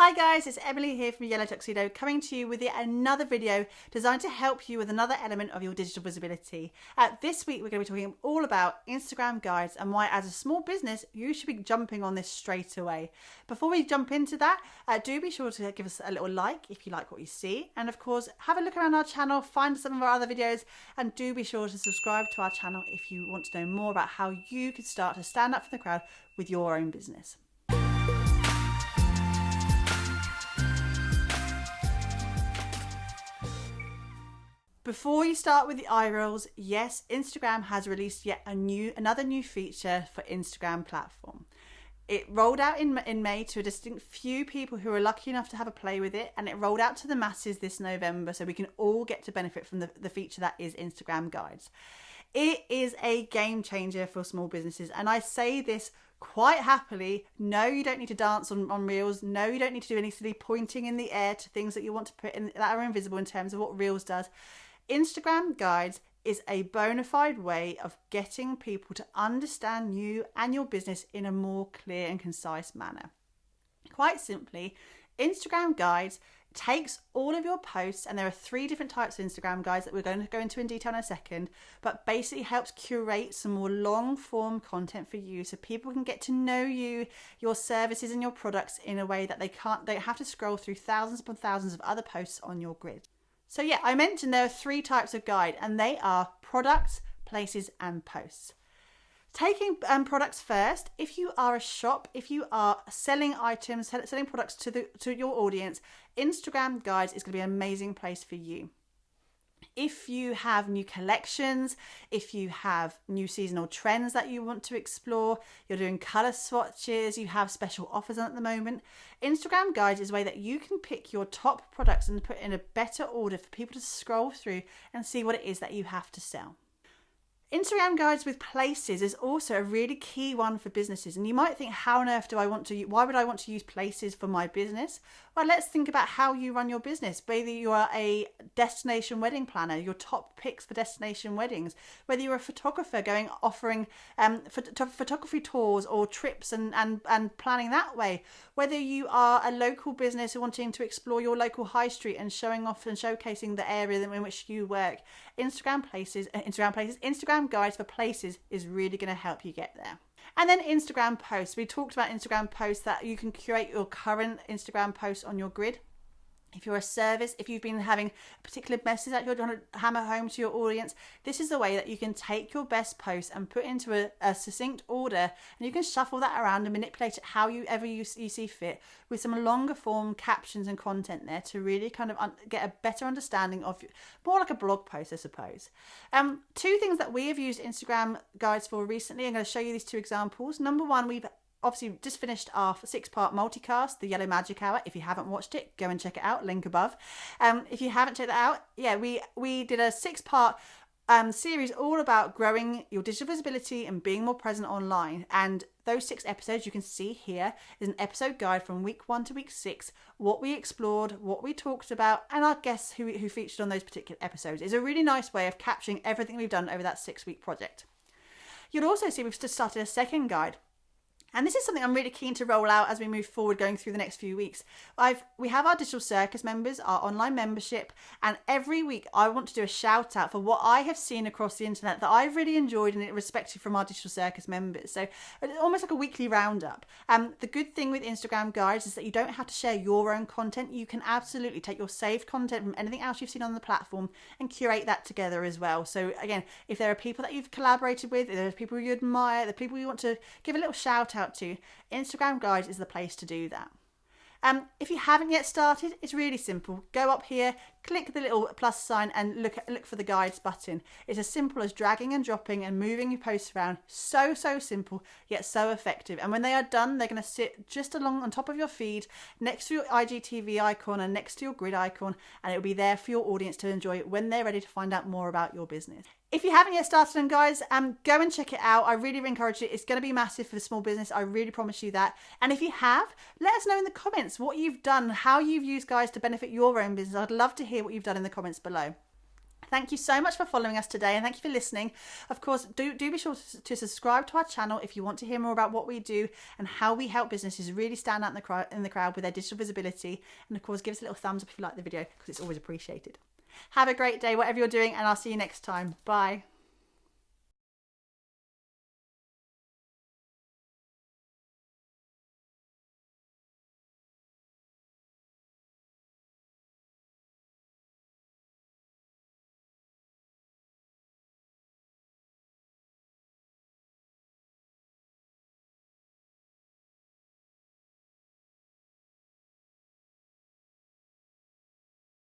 Hi guys, it's Emily here from Yellow Tuxedo, coming to you with yet another video designed to help you with another element of your digital visibility. This week we're going to be talking all about Instagram guides and why as a small business you should be jumping on this straight away. Before we jump into that, do be sure to give us a little like if you like what you see, and of course have a look around our channel, find some of our other videos, and do be sure to subscribe to our channel if you want to know more about how you can start to stand up for the crowd with your own business. Before you start with the eye rolls, yes, Instagram has released yet another new feature for Instagram platform. It rolled out in May to a distinct few people who were lucky enough to have a play with it, and it rolled out to the masses this November so we can all get to benefit from the feature that is Instagram guides. It is a game changer for small businesses, and I say this quite happily. No, you don't need to dance on Reels. No, you don't need to do any silly pointing in the air to things that you want to put in that are invisible in terms of what Reels does. Instagram guides is a bona fide way of getting people to understand you and your business in a more clear and concise manner. Quite simply, Instagram guides takes all of your posts, and there are 3 different types of Instagram guides that we're going to go into in detail in a second, but basically helps curate some more long form content for you so people can get to know you, your services and your products in a way that they don't have to scroll through thousands upon thousands of other posts on your grid. So yeah, I mentioned there are 3 types of guide, and they are products, places and posts. Taking products first, if you are a shop, if you are selling items, selling products to your audience, Instagram guides is going to be an amazing place for you. If you have new collections, if you have new seasonal trends that you want to explore, you're doing color swatches, you have special offers on at the moment, Instagram guides is a way that you can pick your top products and put in a better order for people to scroll through and see what it is that you have to sell. Instagram guides with places is also a really key one for businesses, and you might think, how on earth why would I want to use places for my business? Well, let's think about how you run your business. Whether you are a destination wedding planner, your top picks for destination weddings, whether you're a photographer offering photography tours or trips and planning that way, whether you are a local business wanting to explore your local high street and showing off and showcasing the area in which you work, Instagram guides for places is really going to help you get there. And then Instagram posts. We talked about Instagram posts that you can curate your current Instagram posts on your grid. If you're a service, if you've been having a particular message that you're trying to hammer home to your audience, this is the way that you can take your best posts and put into a succinct order, and you can shuffle that around and manipulate it however you see fit, with some longer form captions and content there to really kind of get a better understanding of, more like a blog post, I suppose. 2 things that we have used Instagram guides for recently. I'm going to show you these 2 examples. Number 1, we've obviously just finished our 6-part multicast, The Yellow Magic Hour. If you haven't watched it, go and check it out, link above. If you haven't checked it out, yeah, we did a 6-part series all about growing your digital visibility and being more present online. And those 6 episodes you can see here is an episode guide from week 1 to week 6, what we explored, what we talked about, and our guests who featured on those particular episodes. It's a really nice way of capturing everything we've done over that 6-week project. You'll also see we've just started a second guide. And this is something I'm really keen to roll out as we move forward going through the next few weeks. We have our Digital Circus members, our online membership, and every week I want to do a shout out for what I have seen across the internet that I've really enjoyed and respected from our Digital Circus members. So it's almost like a weekly roundup. The good thing with Instagram guides is that you don't have to share your own content. You can absolutely take your saved content from anything else you've seen on the platform and curate that together as well. So again, if there are people that you've collaborated with, if there are people you admire, the people you want to give a little shout out to, Instagram guides is the place to do that. If you haven't yet started, it's really simple. Go up here, click the little plus sign and look for the guides button. It's as simple as dragging and dropping and moving your posts around. So simple, yet so effective. And when they are done, they're going to sit just along on top of your feed, next to your IGTV icon and next to your grid icon, and it'll be there for your audience to enjoy when they're ready to find out more about your business. If you haven't yet started them, guys, go and check it out. I really encourage it. It's going to be massive for the small business. I really promise you that. And if you have, let us know in the comments what you've done, how you've used guides to benefit your own business. I'd love to hear what you've done in the comments below. Thank you so much for following us today, and thank you for listening. Of course, do be sure to subscribe to our channel if you want to hear more about what we do and how we help businesses really stand out in the crowd with their digital visibility. And of course, give us a little thumbs up if you like the video, because it's always appreciated. Have a great day, whatever you're doing, and I'll see you next time. Bye.